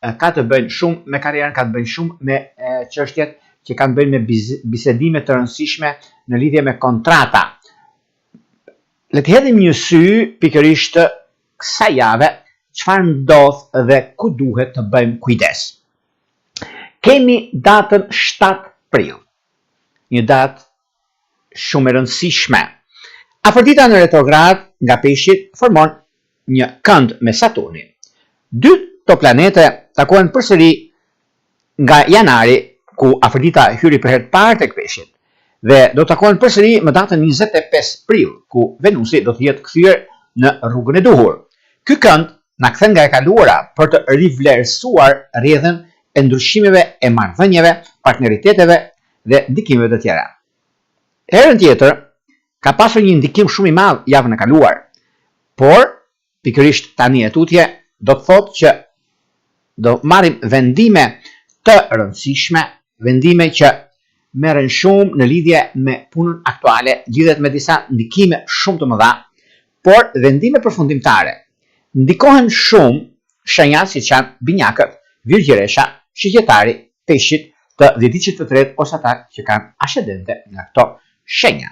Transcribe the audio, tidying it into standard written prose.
ka të bëjnë shumë me karrierën, ka të bëjnë shumë me çështjet që kanë bëjnë me bisedime të rëndësishme në lidhje me kontrata. Le të hedhim një sy pikërisht kësaj jave, çfarë ndodh dhe ku duhet të bëjmë kujdes. Kemi datën 7 prill, një datë shumë e rëndësishme. Afrodita në retrograd nga Peshqit formon një kënd me Saturnin. Dy të planete takohen përsëri nga janari, ku Afrodita hyri për herë të parë tek Peshqit, dhe do të takohen përsëri më datën 25 prill, ku Venusi do të jetë kthyer në rrugën e duhur. Ky kënd na kthen nga e kaluara për të rivlerësuar rrjedhën e ndryshimeve e marrëdhënieve, partneriteteve dhe ndikimeve të tjera. Herën tjetër, ka pasur një ndikim shumë i madh javën e kaluar, por pikërisht tani e tutje do të thotë që do marrim vendime të rëndësishme, vendime që merren shumë në lidhje me punën aktuale, lidhet me disa ndikime shumë të mëdha, por vendime përfundimtare. Ndikohen shumë shenjat siç janë binjakët, virgjëresha, shigjetari, peshqit, të dhjetëçit të tretë ose ata që kanë ascendente nga këto shenja.